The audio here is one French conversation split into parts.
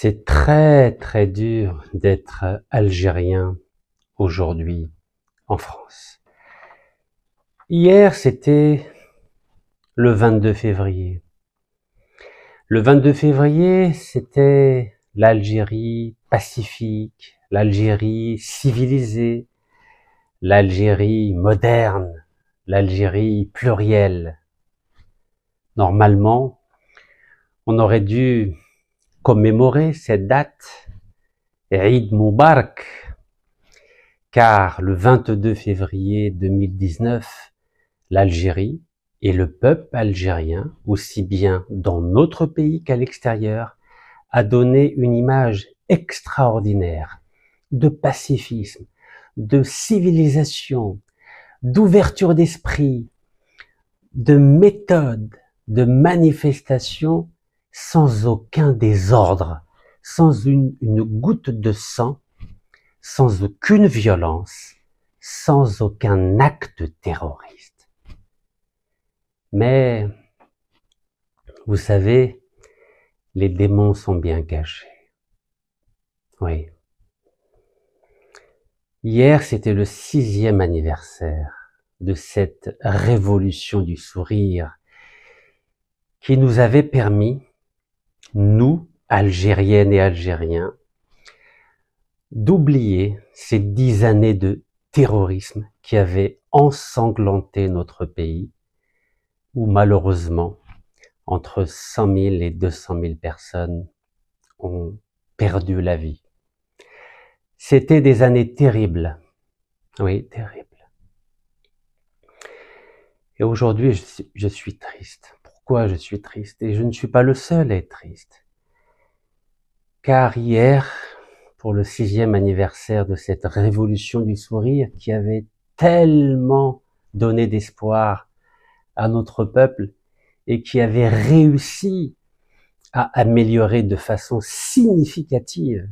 C'est très très dur d'être algérien aujourd'hui en France. Hier, c'était le 22 février. Le 22 février, c'était l'Algérie pacifique, l'Algérie civilisée, l'Algérie moderne, l'Algérie plurielle. Normalement, on aurait dû commémorer cette date, Eid Moubarak, car le 22 février 2019, l'Algérie et le peuple algérien, aussi bien dans notre pays qu'à l'extérieur, a donné une image extraordinaire de pacifisme, de civilisation, d'ouverture d'esprit, de méthode, de manifestation sans aucun désordre, sans une goutte de sang, sans aucune violence, sans aucun acte terroriste. Mais, vous savez, les démons sont bien cachés. Oui. Hier, c'était le 6e anniversaire de cette révolution du sourire qui nous avait permis, nous, Algériennes et Algériens, d'oublier ces 10 années de terrorisme qui avaient ensanglanté notre pays, où malheureusement, entre 100 000 et 200 000 personnes ont perdu la vie. C'était des années terribles. Oui, terribles. Et aujourd'hui, je suis triste. Pourquoi je suis triste? Et je ne suis pas le seul à être triste. Car hier, pour le 6e anniversaire de cette révolution du sourire qui avait tellement donné d'espoir à notre peuple et qui avait réussi à améliorer de façon significative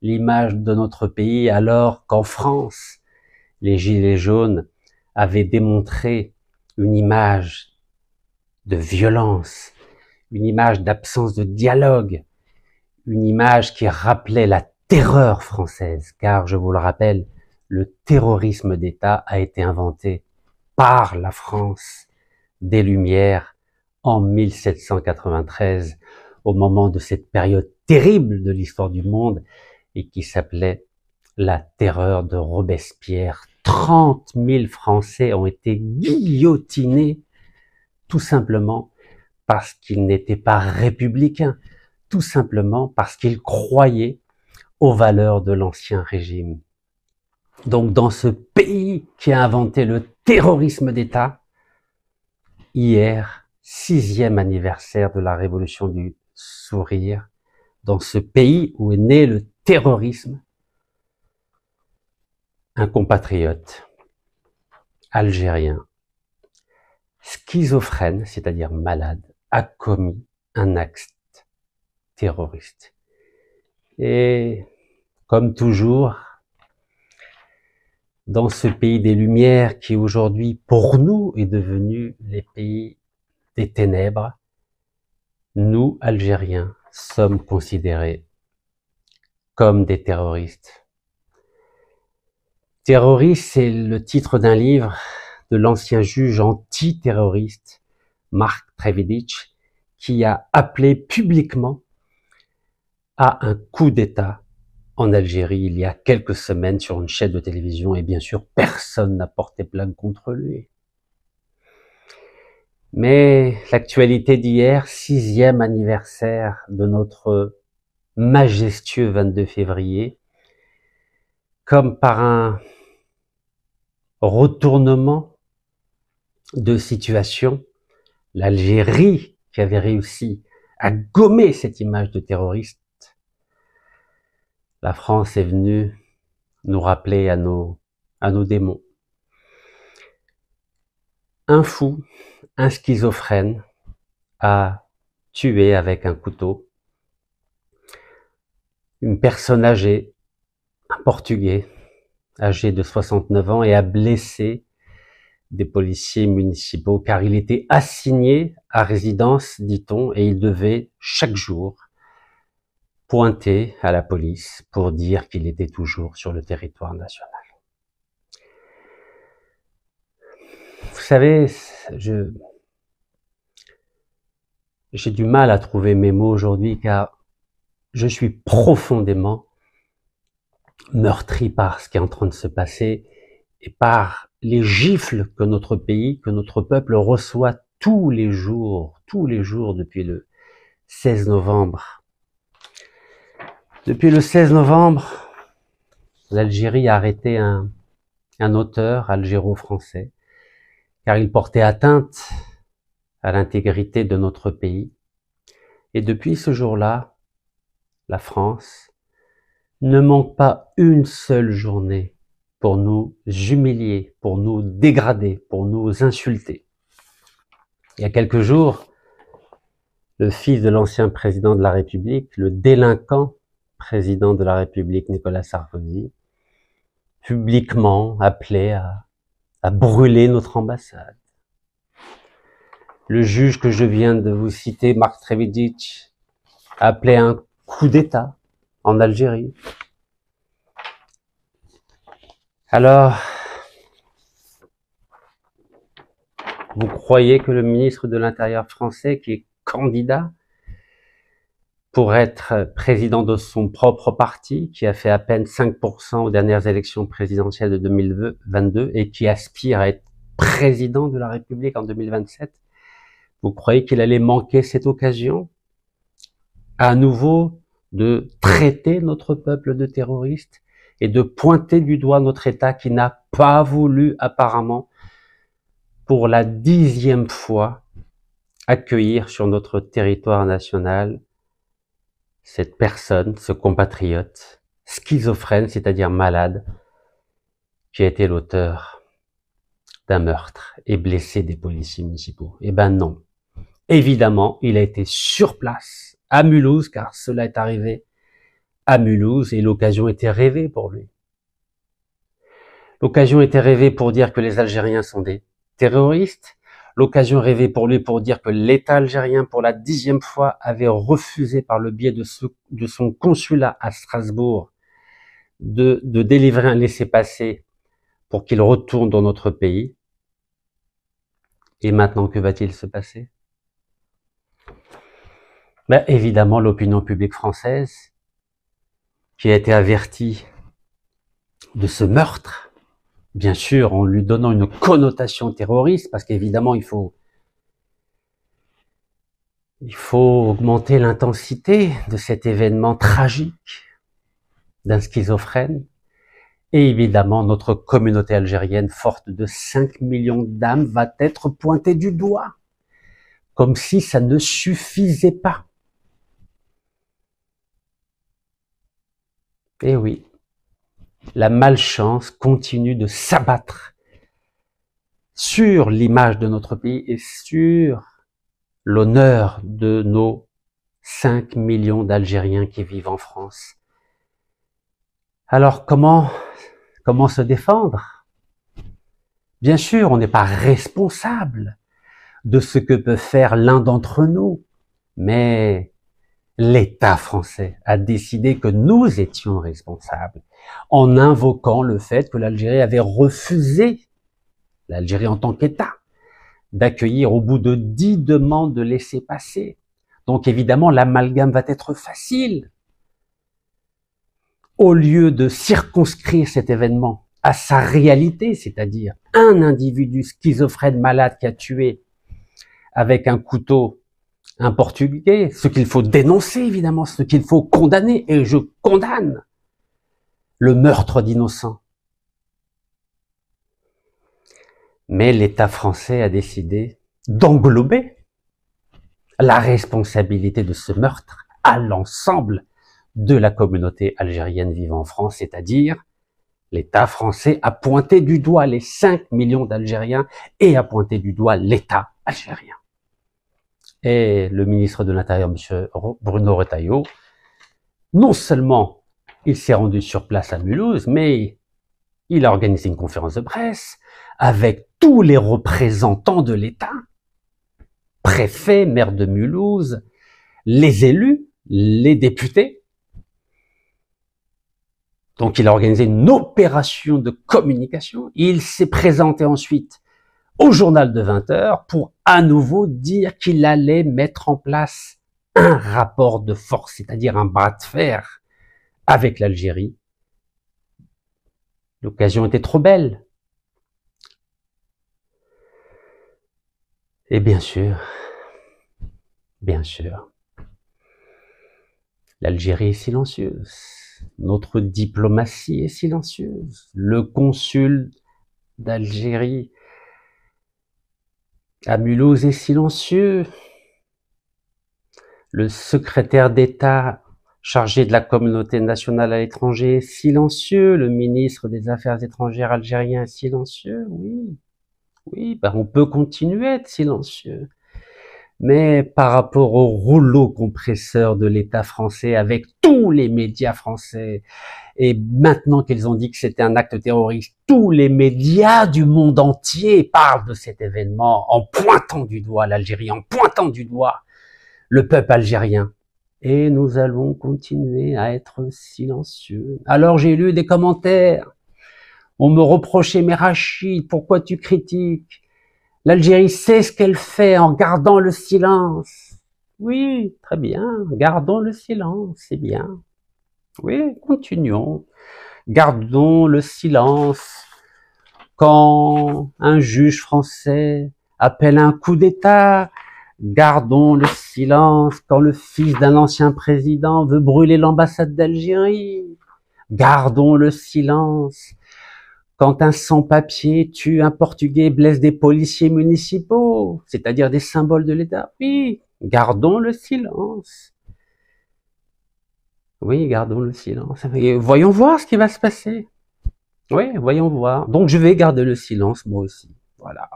l'image de notre pays, alors qu'en France, les Gilets jaunes avaient démontré une image de violence, une image d'absence de dialogue, une image qui rappelait la terreur française, car je vous le rappelle, le terrorisme d'État a été inventé par la France des Lumières en 1793, au moment de cette période terrible de l'histoire du monde et qui s'appelait la terreur de Robespierre. 30 000 Français ont été guillotinés tout simplement parce qu'ils n'étaient pas républicains, tout simplement parce qu'ils croyaient aux valeurs de l'ancien régime. Donc dans ce pays qui a inventé le terrorisme d'État, hier, 6e anniversaire de la révolution du sourire, dans ce pays où est né le terrorisme, un compatriote algérien, schizophrène, c'est-à-dire malade, a commis un acte terroriste. Et comme toujours, dans ce pays des Lumières qui aujourd'hui, pour nous, est devenu les pays des ténèbres, nous, Algériens, sommes considérés comme des terroristes. Terroriste, c'est le titre d'un livre de l'ancien juge antiterroriste Mark Trévidic, qui a appelé publiquement à un coup d'État en Algérie il y a quelques semaines sur une chaîne de télévision, et bien sûr personne n'a porté plainte contre lui. Mais l'actualité d'hier, 6e anniversaire de notre majestueux 22 février, comme par un retournement de situation, l'Algérie qui avait réussi à gommer cette image de terroriste, la France est venue nous rappeler à nos démons. Un fou, un schizophrène a tué avec un couteau une personne âgée, un Portugais âgé de 69 ans, et a blessé des policiers municipaux car il était assigné à résidence, dit-on, et il devait chaque jour pointé à la police pour dire qu'il était toujours sur le territoire national. Vous savez, j'ai du mal à trouver mes mots aujourd'hui car je suis profondément meurtri par ce qui est en train de se passer et par les gifles que notre pays, que notre peuple reçoit tous les jours depuis le 16 novembre. Depuis le 16 novembre, l'Algérie a arrêté un auteur algéro-français car il portait atteinte à l'intégrité de notre pays. Et depuis ce jour-là, la France ne manque pas une seule journée pour nous humilier, pour nous dégrader, pour nous insulter. Il y a quelques jours, le fils de l'ancien président de la République, le délinquant président de la République, Nicolas Sarkozy, publiquement appelait à brûler notre ambassade. Le juge que je viens de vous citer, Mark Trevidic, appelait un coup d'État en Algérie. Alors, vous croyez que le ministre de l'Intérieur français, qui est candidat pour être président de son propre parti, qui a fait à peine 5% aux dernières élections présidentielles de 2022 et qui aspire à être président de la République en 2027, vous croyez qu'il allait manquer cette occasion à nouveau de traiter notre peuple de terroriste et de pointer du doigt notre État qui n'a pas voulu apparemment pour la 10e fois accueillir sur notre territoire national cette personne, ce compatriote schizophrène, c'est-à-dire malade, qui a été l'auteur d'un meurtre et blessé des policiers municipaux. Eh ben non. Évidemment, il a été sur place, à Mulhouse, car cela est arrivé à Mulhouse et l'occasion était rêvée pour lui. L'occasion était rêvée pour dire que les Algériens sont des terroristes. L'occasion rêvée pour lui pour dire que l'État algérien, pour la 10e fois, avait refusé par le biais de son consulat à Strasbourg de délivrer un laissez-passer pour qu'il retourne dans notre pays. Et maintenant, que va-t-il se passer? Ben, évidemment, l'opinion publique française, qui a été avertie de ce meurtre, bien sûr, en lui donnant une connotation terroriste, parce qu'évidemment, il faut augmenter l'intensité de cet événement tragique d'un schizophrène. Et évidemment, notre communauté algérienne, forte de 5 millions d'âmes, va être pointée du doigt, comme si ça ne suffisait pas. Et oui, la malchance continue de s'abattre sur l'image de notre pays et sur l'honneur de nos 5 millions d'Algériens qui vivent en France. Alors comment se défendre? Bien sûr, on n'est pas responsable de ce que peut faire l'un d'entre nous, mais l'État français a décidé que nous étions responsables en invoquant le fait que l'Algérie avait refusé, l'Algérie en tant qu'État, d'accueillir au bout de 10 demandes de laissez-passer. Donc évidemment, l'amalgame va être facile. Au lieu de circonscrire cet événement à sa réalité, c'est-à-dire un individu schizophrène malade qui a tué avec un couteau un Portugais, ce qu'il faut dénoncer évidemment, ce qu'il faut condamner, et je condamne le meurtre d'innocents. Mais l'État français a décidé d'englober la responsabilité de ce meurtre à l'ensemble de la communauté algérienne vivant en France, c'est-à-dire l'État français a pointé du doigt les 5 millions d'Algériens et a pointé du doigt l'État algérien. Et le ministre de l'Intérieur, M. Bruno Retailleau, non seulement il s'est rendu sur place à Mulhouse, mais il a organisé une conférence de presse avec tous les représentants de l'État, préfet, maire de Mulhouse, les élus, les députés, Donc il a organisé une opération de communication. Il s'est présenté ensuite au journal de 20 heures pour à nouveau dire qu'il allait mettre en place un rapport de force, c'est-à-dire un bras de fer avec l'Algérie. L'occasion était trop belle. Et bien sûr, l'Algérie est silencieuse. Notre diplomatie est silencieuse. Le consul d'Algérie à Mulhouse est silencieux. Le secrétaire d'État chargé de la communauté nationale à l'étranger est silencieux. Le ministre des Affaires étrangères algérien est silencieux. Oui, on peut continuer à être silencieux. Mais par rapport au rouleau compresseur de l'État français avec tous les médias français, et maintenant qu'ils ont dit que c'était un acte terroriste, tous les médias du monde entier parlent de cet événement en pointant du doigt l'Algérie, en pointant du doigt le peuple algérien. Et nous allons continuer à être silencieux. Alors j'ai lu des commentaires. On me reprochait, mais Rachid, pourquoi tu critiques? L'Algérie sait ce qu'elle fait en gardant le silence. Oui, très bien, gardons le silence, c'est bien. Oui, continuons. Gardons le silence. Quand un juge français appelle un coup d'État, gardons le silence. Quand le fils d'un ancien président veut brûler l'ambassade d'Algérie, gardons le silence. Quand un sans-papier tue un Portugais, blesse des policiers municipaux, c'est-à-dire des symboles de l'État, oui, gardons le silence. Oui, gardons le silence. Et voyons voir ce qui va se passer. Oui, voyons voir. Donc je vais garder le silence, moi aussi. Voilà.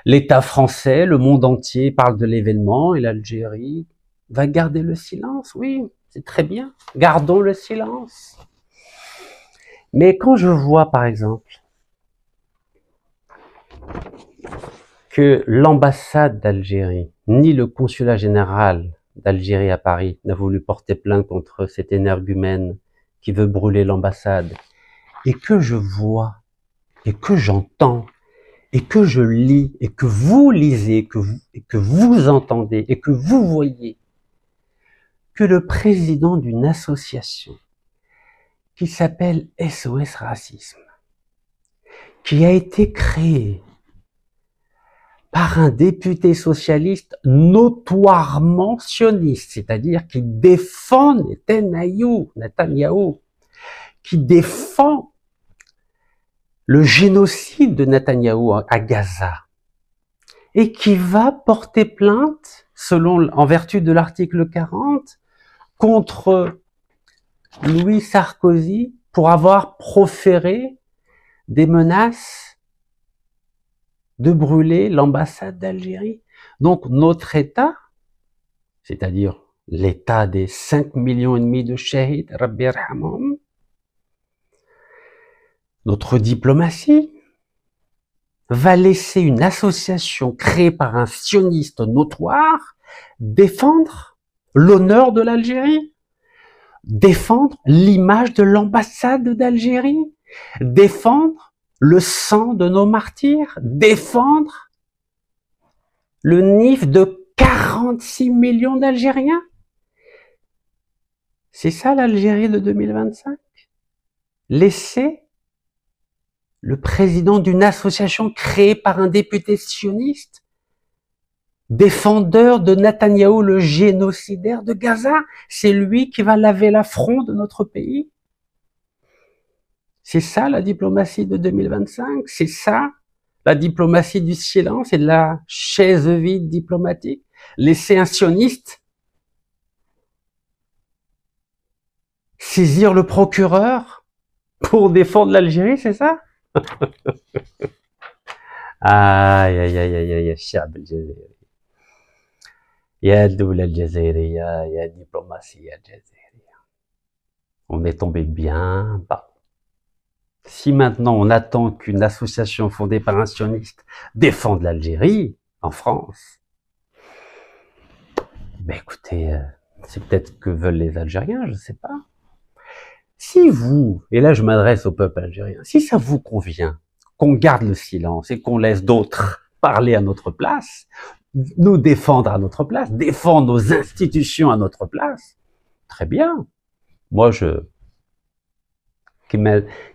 L'État français, le monde entier parle de l'événement et l'Algérie va garder le silence. Oui, c'est très bien. Gardons le silence. Mais quand je vois, par exemple, que l'ambassade d'Algérie, ni le consulat général d'Algérie à Paris n'a voulu porter plainte contre cet énergumène qui veut brûler l'ambassade, et que je vois, et que j'entends, et que je lis, et que vous lisez, et que vous entendez, et que vous voyez, que le président d'une association qui s'appelle SOS Racisme, qui a été créée par un député socialiste notoirement sioniste, c'est-à-dire qui défend Netanyahou, qui défend le génocide de Netanyahou à Gaza, et qui va porter plainte, en vertu de l'article 40, contre Louis Sarkozy pour avoir proféré des menaces de brûler l'ambassade d'Algérie. Donc notre État, c'est-à-dire l'État des 5,5 millions de shahids, Rabbi yarhamhum, notre diplomatie va laisser une association créée par un sioniste notoire défendre l'honneur de l'Algérie, défendre l'image de l'ambassade d'Algérie, défendre le sang de nos martyrs, défendre le NIF de 46 millions d'Algériens. C'est ça l'Algérie de 2025? Laisser le président d'une association créée par un député sioniste, défendeur de Netanyahou, le génocidaire de Gaza, c'est lui qui va laver l'affront de notre pays? C'est ça la diplomatie de 2025? C'est ça la diplomatie du silence et de la chaise vide diplomatique? Laisser un sioniste saisir le procureur pour défendre l'Algérie, c'est ça? Aïe, aïe, aïe, aïe, aïe, الشعب الجزائري. يا الدولة الجزائرية, يا الدبلوماسية الجزائرية. On est tombé bien bas. Si maintenant on attend qu'une association fondée par un sioniste défende l'Algérie en France, ben écoutez, c'est peut-être que veulent les Algériens, je sais pas. Si vous, et là je m'adresse au peuple algérien, si ça vous convient qu'on garde le silence et qu'on laisse d'autres parler à notre place, nous défendre à notre place, défendre nos institutions à notre place, très bien. Moi,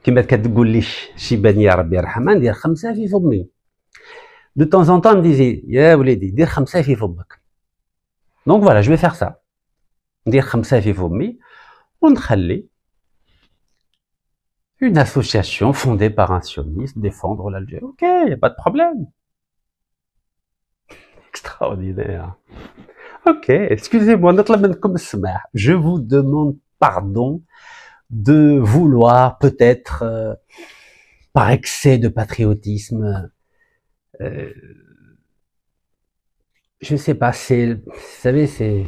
كما كتقول لي شي بني ربي يرحمها ندير 5 في فمي. De temps en temps, elle me disait, يا وليدي دير 5 في فمك. Donc voilà, je vais faire ça. ندير 5 في فمي ونخلي une association fondée par un sioniste défendre l'Algérie. Ok, il n'y a pas de problème. Extraordinaire. Ok, excusez-moi, je vous demande pardon de vouloir peut-être, par excès de patriotisme, je sais pas, vous savez, c'est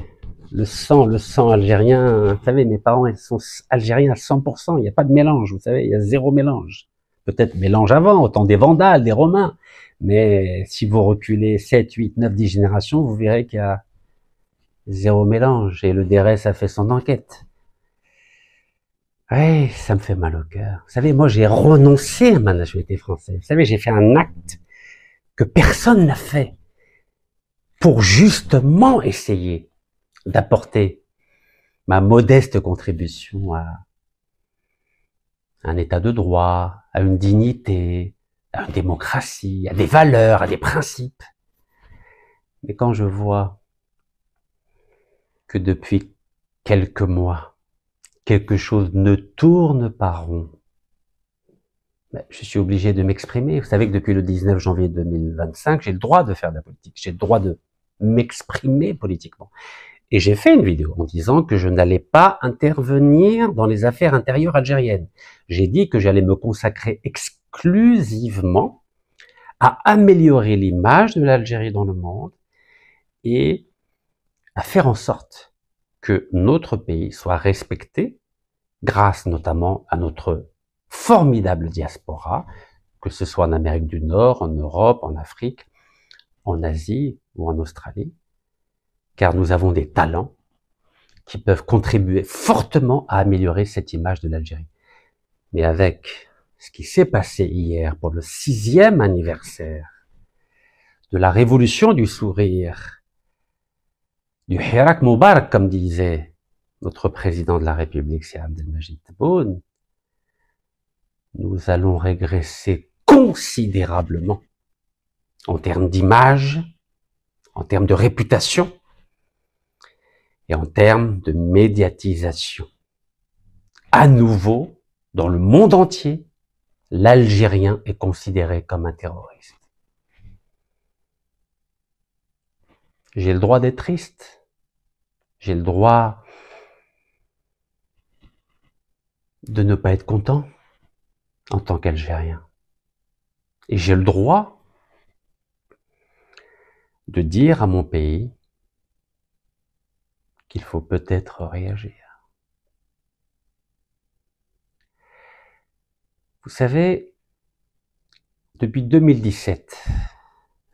le sang algérien. Vous savez, mes parents, ils sont algériens à 100%. Il n'y a pas de mélange, vous savez, il y a zéro mélange. Peut-être mélange avant, au temps des Vandales, des Romains. Mais si vous reculez 7, 8, 9, 10 générations, vous verrez qu'il y a zéro mélange. Et le DRS a fait son enquête. Ouais, ça me fait mal au cœur. Vous savez, moi, j'ai renoncé à ma nationalité française. Vous savez, j'ai fait un acte que personne n'a fait pour justement essayer d'apporter ma modeste contribution à un état de droit, à une dignité, à une démocratie, à des valeurs, à des principes. Mais quand je vois que depuis quelques mois, quelque chose ne tourne pas rond, je suis obligé de m'exprimer. Vous savez que depuis le 19 janvier 2025, j'ai le droit de faire de la politique, j'ai le droit de m'exprimer politiquement. Et j'ai fait une vidéo en disant que je n'allais pas intervenir dans les affaires intérieures algériennes. J'ai dit que j'allais me consacrer exclusivement à améliorer l'image de l'Algérie dans le monde et à faire en sorte que notre pays soit respecté grâce notamment à notre formidable diaspora, que ce soit en Amérique du Nord, en Europe, en Afrique, en Asie ou en Australie, car nous avons des talents qui peuvent contribuer fortement à améliorer cette image de l'Algérie. Mais avec ce qui s'est passé hier pour le 6e anniversaire de la révolution du sourire, du Hirak Moubarak, comme disait notre président de la République, c'est Abdelmajid Tebboune, nous allons régresser considérablement en termes d'image, en termes de réputation et en termes de médiatisation. À nouveau, dans le monde entier, l'Algérien est considéré comme un terroriste. J'ai le droit d'être triste. J'ai le droit de ne pas être content en tant qu'Algérien. Et j'ai le droit de dire à mon pays qu'il faut peut-être réagir. Vous savez, depuis 2017,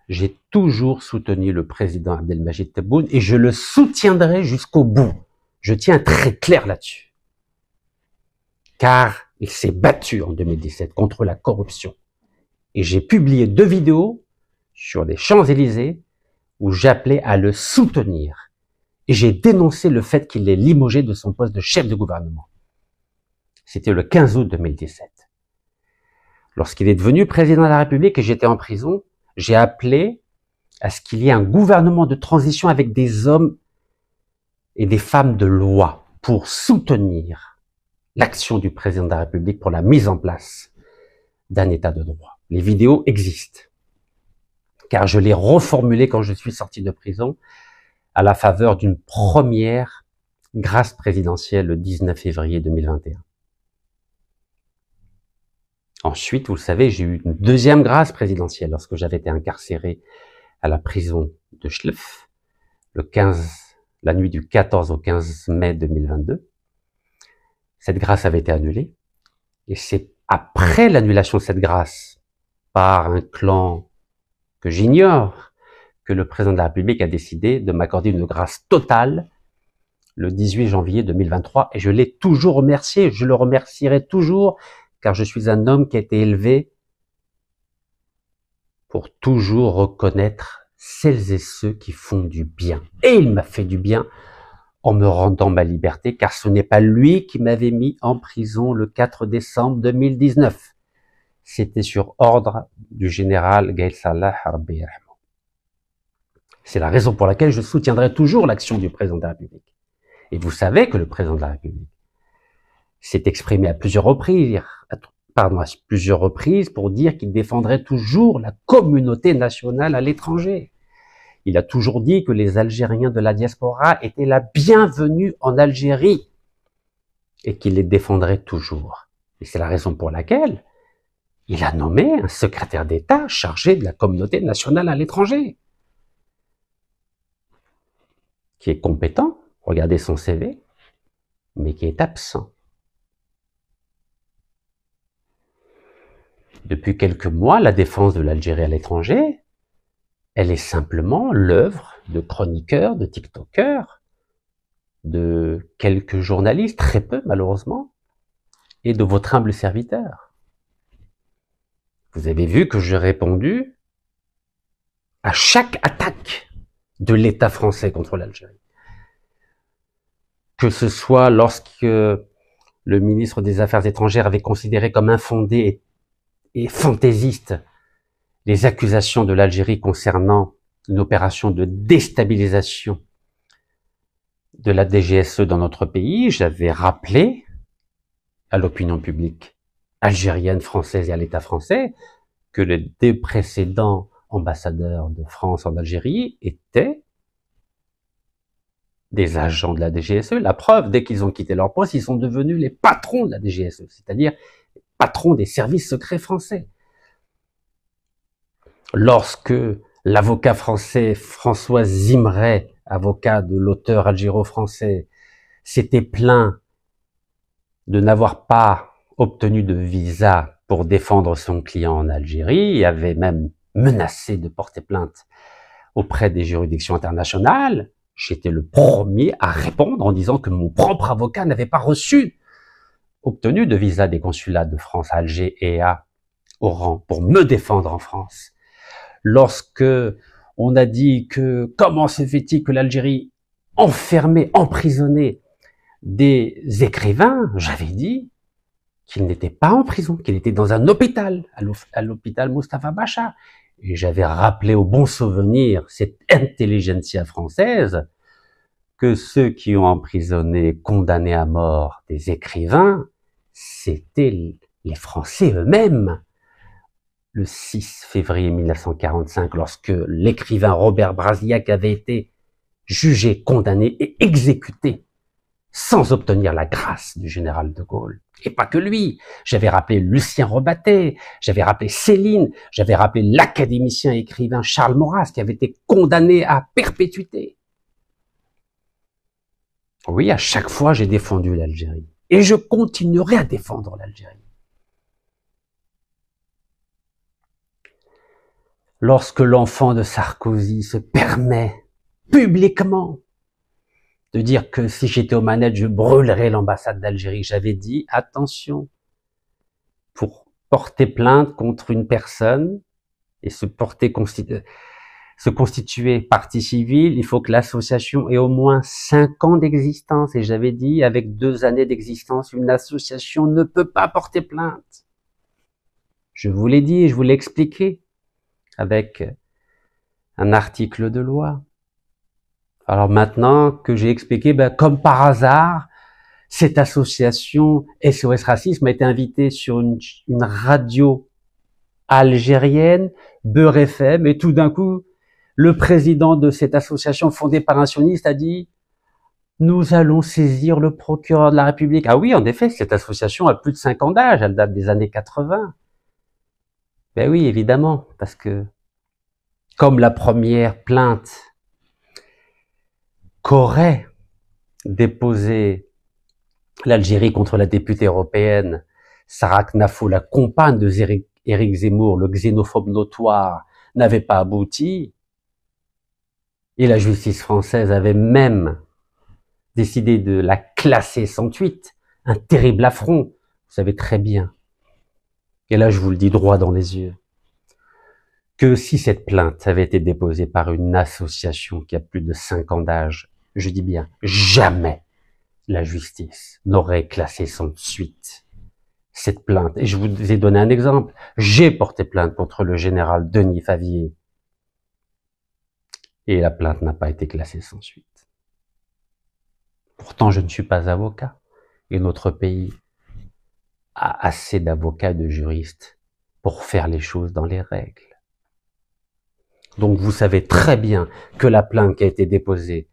j'ai toujours soutenu le président Abdelmajid Tebboune et je le soutiendrai jusqu'au bout. Je tiens très clair là-dessus. Car il s'est battu en 2017 contre la corruption. Et j'ai publié 2 vidéos sur les Champs-Élysées où j'appelais à le soutenir. Et j'ai dénoncé le fait qu'il l'ait limogé de son poste de chef de gouvernement. C'était le 15 août 2017. Lorsqu'il est devenu président de la République et j'étais en prison, j'ai appelé à ce qu'il y ait un gouvernement de transition avec des hommes et des femmes de loi pour soutenir l'action du président de la République pour la mise en place d'un état de droit. Les vidéos existent, car je l'ai reformulé quand je suis sorti de prison à la faveur d'une première grâce présidentielle le 19 février 2021. Ensuite, vous le savez, j'ai eu une deuxième grâce présidentielle lorsque j'avais été incarcéré à la prison de Schlef, la nuit du 14 au 15 mai 2022. Cette grâce avait été annulée. Et c'est après l'annulation de cette grâce par un clan que j'ignore que le président de la République a décidé de m'accorder une grâce totale le 18 janvier 2023 et je l'ai toujours remercié, je le remercierai toujours car je suis un homme qui a été élevé pour toujours reconnaître celles et ceux qui font du bien. Et il m'a fait du bien en me rendant ma liberté car ce n'est pas lui qui m'avait mis en prison le 4 décembre 2019. C'était sur ordre du général Gaïd Salah Harbi Rahman. C'est la raison pour laquelle je soutiendrai toujours l'action du président de la République. Et vous savez que le président de la République s'est exprimé à plusieurs reprises pour dire qu'il défendrait toujours la communauté nationale à l'étranger. Il a toujours dit que les Algériens de la diaspora étaient la bienvenue en Algérie et qu'il les défendrait toujours. Et c'est la raison pour laquelle il a nommé un secrétaire d'État chargé de la communauté nationale à l'étranger, qui est compétent, regardez son CV, mais qui est absent. Depuis quelques mois, la défense de l'Algérie à l'étranger, elle est simplement l'œuvre de chroniqueurs, de tiktokers, de quelques journalistes, très peu malheureusement, et de votre humble serviteur. Vous avez vu que j'ai répondu à chaque attaque de l'État français contre l'Algérie. Que ce soit lorsque le ministre des Affaires étrangères avait considéré comme infondé et fantaisiste les accusations de l'Algérie concernant une opération de déstabilisation de la DGSE dans notre pays, j'avais rappelé à l'opinion publique algérienne, française et à l'État français que les deux précédents ambassadeurs de France en Algérie étaient des agents de la DGSE. La preuve, dès qu'ils ont quitté leur poste, ils sont devenus les patrons de la DGSE, c'est-à-dire les patrons des services secrets français. Lorsque l'avocat français François Zimret, avocat de l'auteur algéro-français, s'était plaint de n'avoir pas obtenu de visa pour défendre son client en Algérie et avait même menacé de porter plainte auprès des juridictions internationales, j'étais le premier à répondre en disant que mon propre avocat n'avait pas obtenu de visa des consulats de France à Alger et à Oran pour me défendre en France. Lorsque on a dit que comment se fait-il que l'Algérie enfermait, emprisonnait des écrivains, j'avais dit qu'il n'était pas en prison, qu'il était dans un hôpital, à l'hôpital Moustapha Bacha. Et j'avais rappelé au bon souvenir cette intelligentsia française que ceux qui ont emprisonné, condamné à mort des écrivains, c'était les Français eux-mêmes. Le 6 février 1945, lorsque l'écrivain Robert Brasillac avait été jugé, condamné et exécuté sans obtenir la grâce du général de Gaulle. Et pas que lui. J'avais rappelé Lucien Rebattet, j'avais rappelé Céline, j'avais rappelé l'académicien et écrivain Charles Maurras qui avait été condamné à perpétuité. Oui, à chaque fois, j'ai défendu l'Algérie. Et je continuerai à défendre l'Algérie. Lorsque l'enfant de Sarkozy se permet publiquement de dire que si j'étais aux manettes, je brûlerais l'ambassade d'Algérie, j'avais dit, attention, pour porter plainte contre une personne et se constituer partie civile, il faut que l'association ait au moins 5 ans d'existence. Et j'avais dit, avec 2 années d'existence, une association ne peut pas porter plainte. Je vous l'ai dit et je vous l'ai expliqué avec un article de loi. Alors maintenant que j'ai expliqué, comme par hasard, cette association SOS Racisme a été invitée sur une radio algérienne, Beurre FM, et tout d'un coup, le président de cette association fondée par un sioniste a dit « Nous allons saisir le procureur de la République ». Ah oui, en effet, cette association a plus de 5 ans d'âge, elle date des années 80. Ben oui, évidemment, parce que comme la première plainte qu'aurait déposée l'Algérie contre la députée européenne Sarah Knafo, la compagne de Éric Zemmour, le xénophobe notoire, n'avait pas abouti, et la justice française avait même décidé de la classer sans suite, un terrible affront, vous savez très bien. Et là, je vous le dis droit dans les yeux, que si cette plainte avait été déposée par une association qui a plus de 5 ans d'âge, je dis bien jamais la justice n'aurait classé sans suite cette plainte. Et je vous ai donné un exemple. J'ai porté plainte contre le général Denis Favier. Et la plainte n'a pas été classée sans suite. Pourtant, je ne suis pas avocat. Et notre pays a assez d'avocats et de juristes pour faire les choses dans les règles. Donc vous savez très bien que la plainte qui a été déposée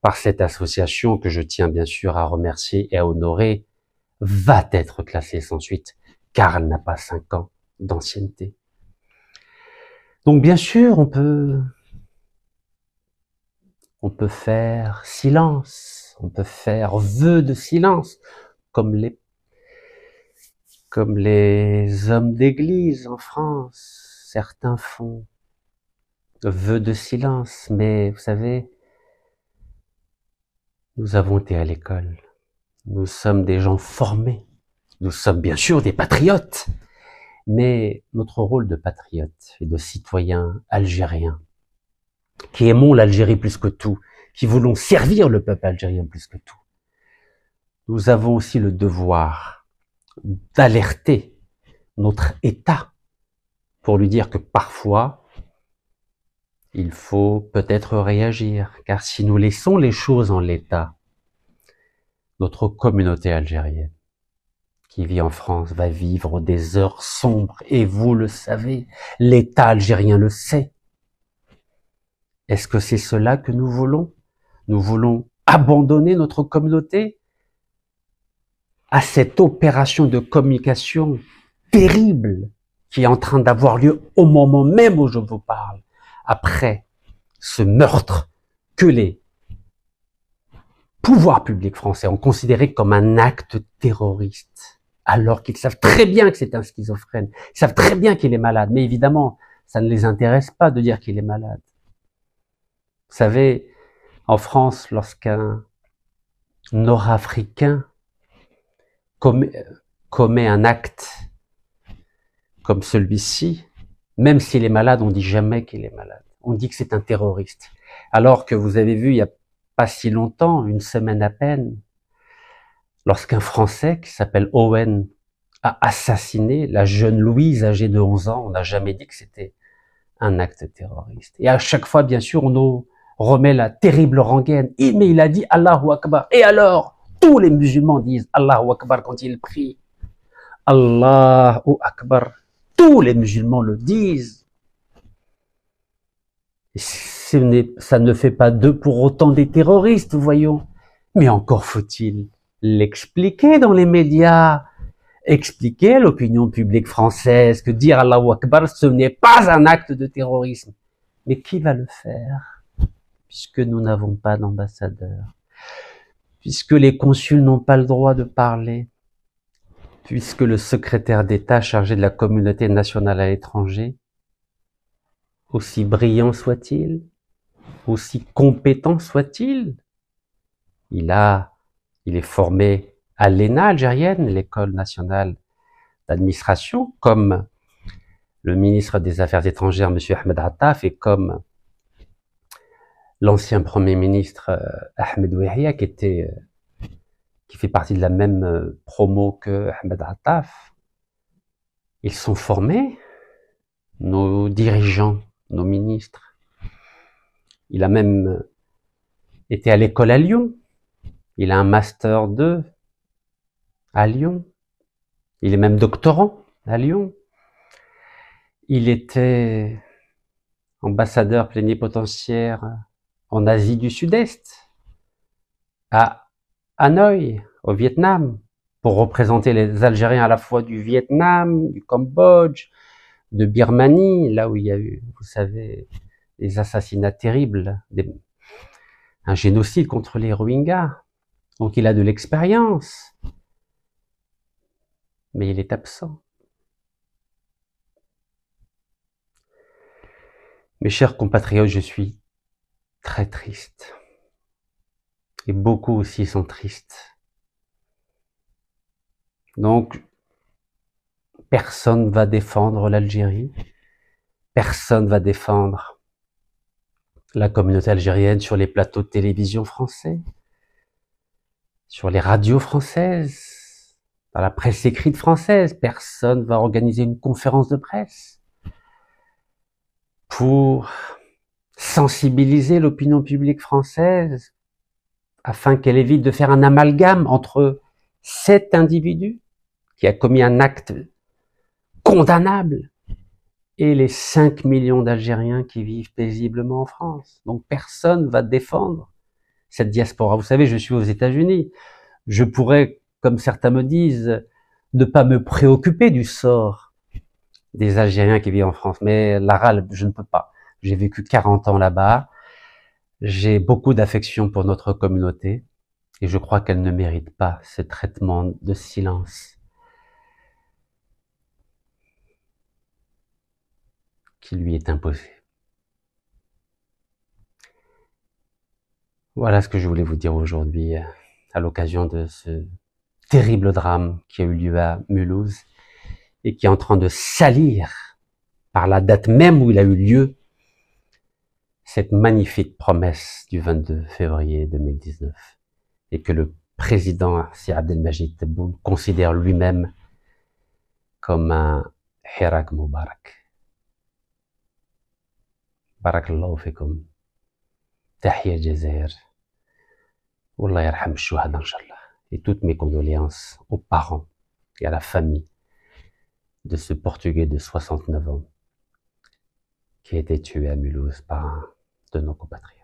par cette association, que je tiens bien sûr à remercier et à honorer, va être classée sans suite, car elle n'a pas 5 ans d'ancienneté. Donc bien sûr, on peut faire silence, on peut faire vœu de silence, comme les hommes d'église en France, certains font vœu de silence, mais vous savez, nous avons été à l'école, nous sommes des gens formés, nous sommes bien sûr des patriotes, mais notre rôle de patriote et de citoyen algérien, qui aimons l'Algérie plus que tout, qui voulons servir le peuple algérien plus que tout, nous avons aussi le devoir d'alerter notre État pour lui dire que parfois, il faut peut-être réagir, car si nous laissons les choses en l'état, notre communauté algérienne qui vit en France va vivre des heures sombres, et vous le savez, l'État algérien le sait. Est-ce que c'est cela que nous voulons? Nous voulons abandonner notre communauté à cette opération de communication terrible qui est en train d'avoir lieu au moment même où je vous parle, après ce meurtre que les pouvoirs publics français ont considéré comme un acte terroriste, alors qu'ils savent très bien que c'est un schizophrène, ils savent très bien qu'il est malade, mais évidemment, ça ne les intéresse pas de dire qu'il est malade. Vous savez, en France, lorsqu'un Nord-Africain commet un acte comme celui-ci, même s'il est malade, on dit jamais qu'il est malade. On dit que c'est un terroriste. Alors que vous avez vu, il y a pas si longtemps, une semaine à peine, lorsqu'un Français qui s'appelle Owen a assassiné la jeune Louise âgée de 11 ans, on n'a jamais dit que c'était un acte terroriste. Et à chaque fois, bien sûr, on nous remet la terrible rengaine. Mais il a dit Allahu Akbar. Et alors, tous les musulmans disent Allahu Akbar quand ils prient. Allahu Akbar. Tous les musulmans le disent. Ça ne fait pas d'eux pour autant des terroristes, voyons. Mais encore faut-il l'expliquer dans les médias, expliquer à l'opinion publique française que dire Allahu Akbar, ce n'est pas un acte de terrorisme. Mais qui va le faire? Puisque nous n'avons pas d'ambassadeur, puisque les consuls n'ont pas le droit de parler, puisque le secrétaire d'État chargé de la communauté nationale à l'étranger, aussi brillant soit-il, aussi compétent soit-il, il est formé à l'ENA algérienne, l'école nationale d'administration, comme le ministre des Affaires étrangères, M. Ahmed Attaf, et comme l'ancien Premier ministre Ahmed Ouihia, qui fait partie de la même promo que Ahmed Attaf. Ils sont formés, nos dirigeants, nos ministres. Il a même été à l'école à Lyon. Il a un master 2 à Lyon. Il est même doctorant à Lyon. Il était ambassadeur plénipotentiaire en Asie du Sud-Est, à Hanoï, au Vietnam, pour représenter les Algériens à la fois du Vietnam, du Cambodge, de Birmanie, là où il y a eu, vous savez, des assassinats terribles, un génocide contre les Rohingyas. Donc il a de l'expérience, mais il est absent. Mes chers compatriotes, je suis très triste. Et beaucoup aussi sont tristes. Donc, personne va défendre l'Algérie. Personne va défendre la communauté algérienne sur les plateaux de télévision français, sur les radios françaises, dans la presse écrite française. Personne va organiser une conférence de presse pour sensibiliser l'opinion publique française afin qu'elle évite de faire un amalgame entre cet individu qui a commis un acte condamnable et les 5 millions d'Algériens qui vivent paisiblement en France. Donc personne va défendre cette diaspora. Vous savez, je suis aux États-Unis. Je pourrais, comme certains me disent, ne pas me préoccuper du sort des Algériens qui vivent en France. Mais l'Aral, je ne peux pas. J'ai vécu 40 ans là-bas. J'ai beaucoup d'affection pour notre communauté et je crois qu'elle ne mérite pas ce traitement de silence qui lui est imposé. Voilà ce que je voulais vous dire aujourd'hui à l'occasion de ce terrible drame qui a eu lieu à Mulhouse et qui est en train de salir par la date même où il a eu lieu cette magnifique promesse du 22 février 2019 et que le président Sir Abdelmajid Tebboune considère lui-même comme un Hirak Moubarak. Barakallahu fikum. Tahiyya Jazair. Wallah yarham shuhada inshallah. Et toutes mes condoléances aux parents et à la famille de ce Portugais de 69 ans qui a été tué à Mulhouse par un de nos compatriotes.